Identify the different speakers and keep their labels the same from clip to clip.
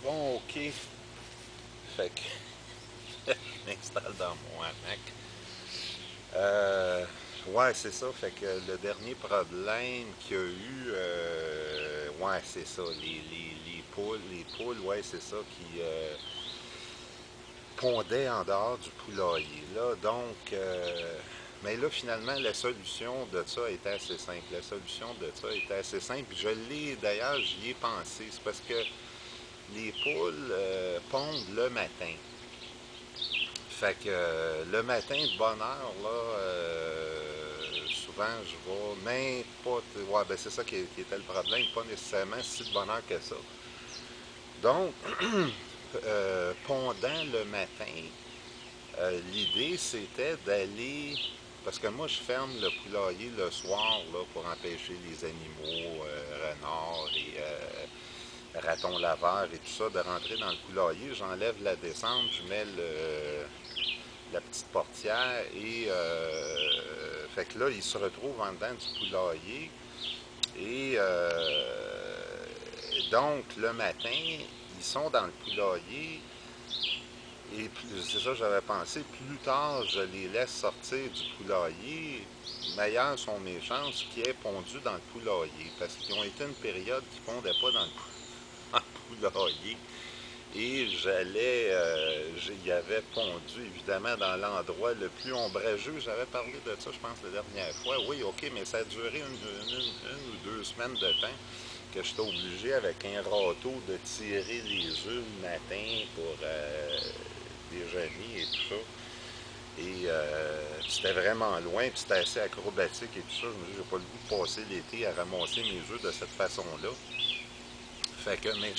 Speaker 1: Bon, ok. Fait que je m'installe dans mon hamac. Ouais, c'est ça. Fait que le dernier problème qu'il y a eu, ouais, c'est ça. Les poules, ouais, c'est ça, qui pondaient en dehors du poulailler. Là, donc, mais là, finalement, la solution de ça était assez simple. La solution de ça était assez simple. Je l'ai, d'ailleurs, j'y ai pensé. C'est parce que les poules pondent le matin. Fait que le matin de bonne heure, là, souvent je vais, mais pas, ouais, ben c'est ça qui était le problème, pas nécessairement si de bonne heure que ça. Donc, pendant le matin, l'idée c'était d'aller, parce que moi je ferme le poulailler le soir là, pour empêcher les animaux, renards et ratons laveurs et tout ça, de rentrer dans le poulailler. J'enlève la descente, je mets la petite portière et fait que là, ils se retrouvent en dedans du poulailler et donc le matin, ils sont dans le poulailler et c'est ça que j'avais pensé, plus tard je les laisse sortir du poulailler, meilleures sont mes chances qu'ils aient pondu dans le poulailler parce qu'ils ont été une période qui ne pondaient pas dans le poulailler. Et j'y avais pondu évidemment dans l'endroit le plus ombrageux. J'avais parlé de ça, je pense, la dernière fois. Oui, ok, mais ça a duré une ou deux semaines de temps que j'étais obligé avec un râteau de tirer les œufs le matin pour déjeuner et tout ça. Et c'était vraiment loin, puis c'était assez acrobatique et tout ça. Je me dis, j'ai pas le goût de passer l'été à ramasser mes œufs de cette façon-là. Fait que, mais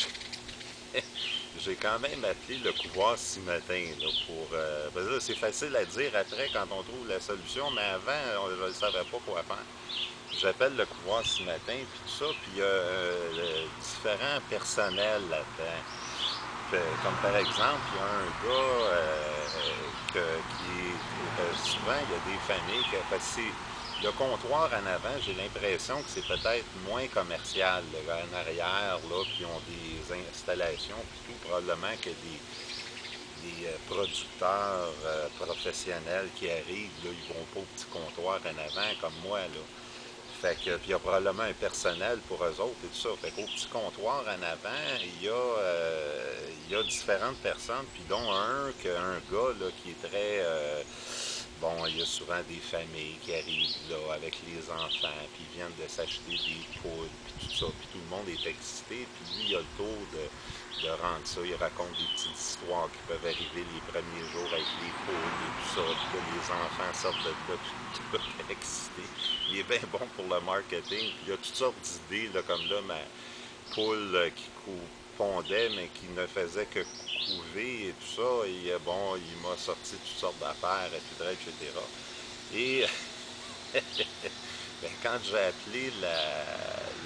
Speaker 1: j'ai quand même appelé le couvoir ce matin là, pour. Parce que là, c'est facile à dire après quand on trouve la solution, mais avant, je ne savais pas quoi faire. J'appelle le couvoir ce matin, puis tout ça, puis il y a différents personnels là-dedans. Comme par exemple, il y a un gars qui est. Souvent, il y a des familles qui. Parce que le comptoir en avant, j'ai l'impression que c'est peut-être moins commercial. Là, en arrière, là, puis ils ont des installations, puis tout, probablement que des producteurs professionnels qui arrivent, là, ils vont pas au petit comptoir en avant comme moi, là. Fait que, puis il y a probablement un personnel pour eux autres et tout ça. Fait qu'au petit comptoir en avant, il y a différentes personnes, puis dont un gars là, qui est très. Bon, il y a souvent des familles qui arrivent là avec les enfants, puis ils viennent de s'acheter des poules, puis tout ça, puis tout le monde est excité, puis lui, il a le tour de rendre ça. Il raconte des petites histoires qui peuvent arriver les premiers jours avec les poules et tout ça, puis là, les enfants sortent de là, tout excités. Il est bien bon pour le marketing. Puis il y a toutes sortes d'idées, là, comme là, ma poule qui pondait, mais qui ne faisait que couver et tout ça. Et bon, il m'a sorti toutes sortes d'affaires, etc., etc. Et ben, quand j'ai appelé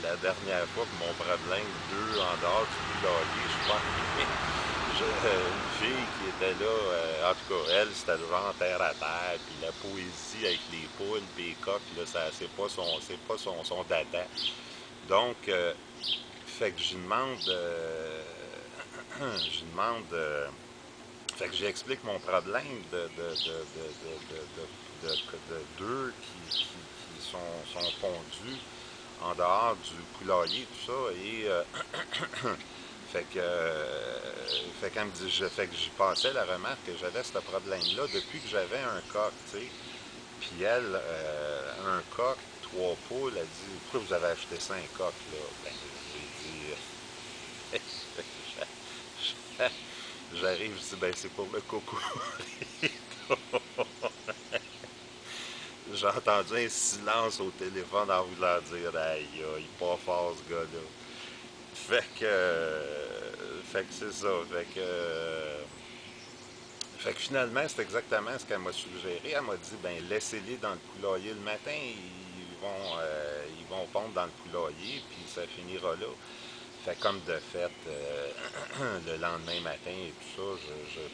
Speaker 1: la dernière fois pour mon problème d'eux en dehors du poulailler, je crois une fille qui était là, en tout cas, elle, c'était le genre terre à terre, puis la poésie avec les poules, puis les coqs, là, c'est pas son dada. Donc, fait que je lui demande, je lui demande, fait que j'explique mon problème d'œufs qui sont pondus en dehors du poulailler, tout ça, et fait que, fait qu'elle me dit, fait que j'y passais la remarque que j'avais ce problème-là depuis que j'avais un coq, tu sais. Puis elle, un coq, trois poules, elle dit, pourquoi vous avez acheté ça un coq, là? Ben, j'ai dit, j'arrive, je dis, ben, c'est pour le coco. J'ai entendu un silence au téléphone en voulant dire, aïe, il est pas fort ce gars-là. Fait que c'est ça. Fait que finalement, c'est exactement ce qu'elle m'a suggéré. Elle m'a dit, ben laissez-les dans le poulailler le matin, ils vont pondre dans le poulailler, puis ça finira là. Fait comme de fait, le lendemain matin et tout ça,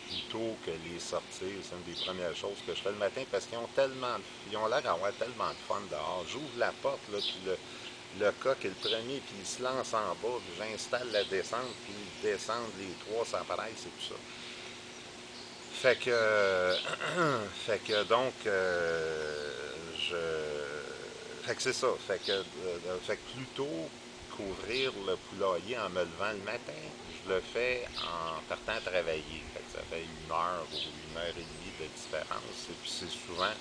Speaker 1: plutôt que les sortir, c'est une des premières choses que je fais le matin parce qu'ils ont l'air d'avoir tellement de fun dehors. J'ouvre la porte, là, puis le coq est le premier, puis il se lance en bas, puis j'installe la descente, puis ils descendent les trois sans presse et tout ça. Fait que, fait que donc, fait que c'est ça. Fait que plutôt qu'ouvrir le poulailler en me levant le matin, je le fais en partant travailler. Fait que ça fait 1 heure ou 1 heure et demie de différence. Et puis c'est souvent,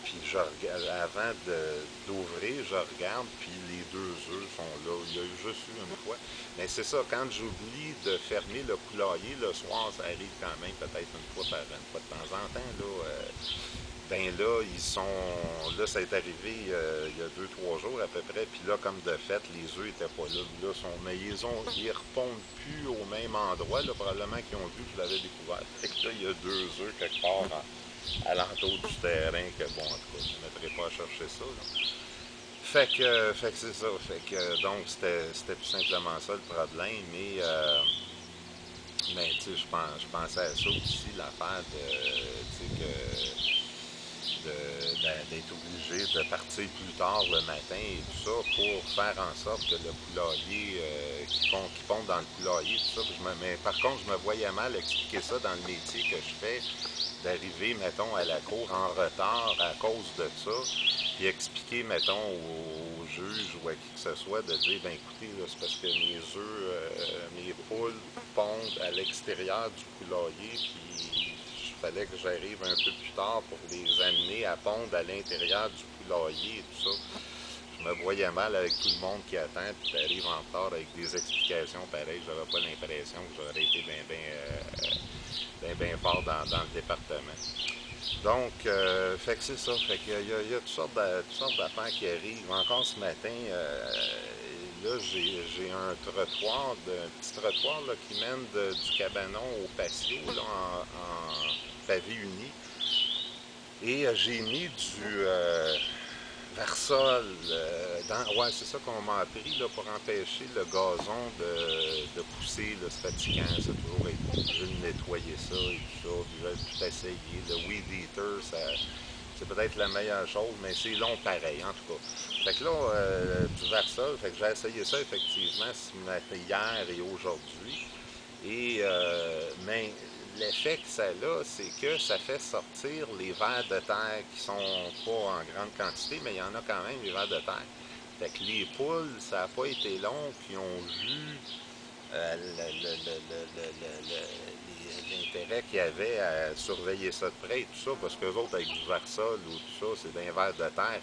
Speaker 1: puis je regarde, avant d'ouvrir, je regarde, puis les 2 œufs sont là. Il y a eu juste eu une fois. Mais c'est ça, quand j'oublie de fermer le poulailler, le soir, ça arrive quand même peut-être une fois de temps en temps. Là, ben là, ils sont. Là, ça est arrivé il y a 2, 3 jours à peu près. Puis là, comme de fait, les œufs n'étaient pas là. Là mais ils répondent plus au même endroit. Là, probablement qu'ils ont vu que je l'avais découvert. Fait que là, il y a 2 œufs quelque part à l'entour du terrain. Que bon, en tout cas, je ne mettrai pas à chercher ça. Là. Fait que c'est ça. Fait que donc, c'était tout simplement ça le problème. Mais tu sais, je pensais à ça aussi, l'affaire d'être obligé de partir plus tard le matin et tout ça pour faire en sorte que le poulailler, qui pondent dans le poulailler, tout ça. Mais par contre, je me voyais mal expliquer ça dans le métier que je fais, d'arriver, mettons, à la cour en retard à cause de ça, puis expliquer, mettons, au juge ou à qui que ce soit, de dire, ben écoutez, là, c'est parce que mes œufs, mes poules pondent à l'extérieur du poulailler, puis il fallait que j'arrive un peu plus tard pour les amener à pondre à l'intérieur du poulailler et tout ça. Je me voyais mal avec tout le monde qui attend, puis tu arrives en retard avec des explications pareilles. J'avais pas l'impression que j'aurais été bien fort dans le département. Donc, fait que c'est ça. Fait qu'il y a toutes sortes d'affaires qui arrivent. Encore ce matin, là, j'ai un petit trottoir là, qui mène du cabanon au patio là, en pavé uni. Et j'ai mis du Varsol ouais, c'est ça qu'on m'a appris là, pour empêcher le gazon de pousser. C'est fatigant, ça a toujours été obligé de nettoyer ça et tout ça. Puis j'ai tout essayé. Le Weed Eater, c'est peut-être la meilleure chose, mais c'est long pareil, en tout cas. Fait que là, du Varsol, fait que j'ai essayé ça effectivement ce matin, hier et aujourd'hui. Mais l'effet que ça a, c'est que ça fait sortir les vers de terre qui sont pas en grande quantité, mais il y en a quand même, les vers de terre. Fait que les poules, ça n'a pas été long, qui ont vu l'intérêt qu'il y avait à surveiller ça de près et tout ça, parce qu'eux autres, avec du varsol ou tout ça, c'est d'un vers de terre.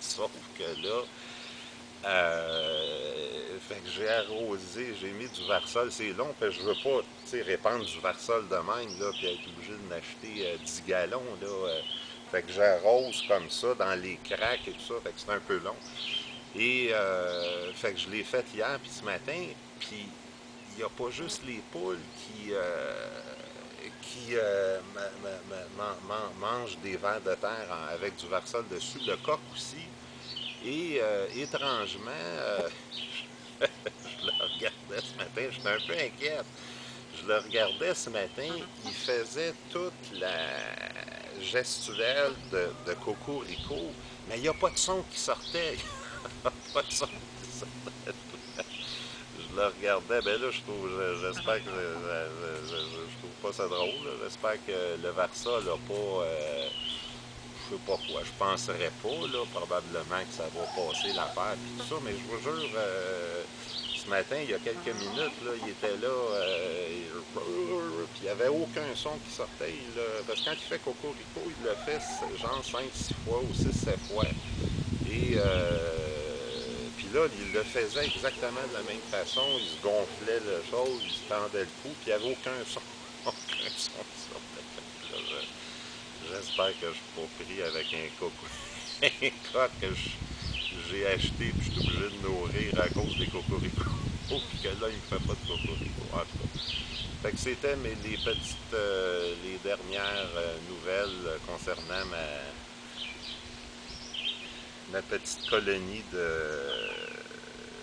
Speaker 1: Sauf que là, fait que j'ai arrosé, j'ai mis du varsol. C'est long, parce que je veux pas répandre du varsol de même, là, puis être obligé de m'acheter 10 gallons. Là, fait que j'arrose comme ça dans les craques et tout ça. Fait que c'est un peu long. Et fait que je l'ai fait hier puis ce matin. Puis il n'y a pas juste les poules qui mangent des vers de terre avec du varsol dessus. Le coq aussi. Et étrangement, je le regardais ce matin, j'étais un peu inquiète. Je le regardais ce matin, il faisait toute la gestuelle de Cocorico, mais il n'y a pas de son qui sortait. Il n'y a pas de son qui sortait. Je le regardais, ben là, j'espère que je trouve pas ça drôle. J'espère que le Varsa n'a pas, je sais pas quoi, je penserais pas, là, probablement que ça va passer l'affaire, puis tout ça, mais je vous jure, ce matin, il y a quelques minutes, là, il était là, puis il n'y avait aucun son qui sortait, parce que quand il fait Cocorico, il le fait genre 5, 6 fois ou 6, 7 fois, et puis là, il le faisait exactement de la même façon, il se gonflait le chose, il se tendait le cou, puis il n'y avait aucun son, aucun son qui sortait. Là, j'espère que je ne suis pas pris avec un coq que j'ai acheté puis je suis obligé de nourrir à cause des cocoricots. Puis que là, il me fait pas de cocoricots. En tout cas. Fait que c'était les dernières nouvelles concernant ma petite colonie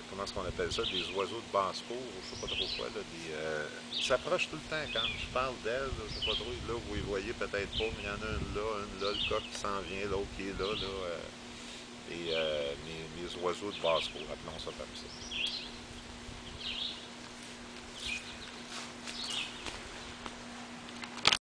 Speaker 1: comment est-ce qu'on appelle ça, des oiseaux de basse-cour, ou je sais pas trop quoi, là, ils s'approchent tout le temps quand je parle d'elles, je sais pas trop, là, vous les voyez peut-être pas, mais il y en a une là, le coq qui s'en vient, l'autre qui est là, et mes oiseaux de Vasco, appelons ça comme ça.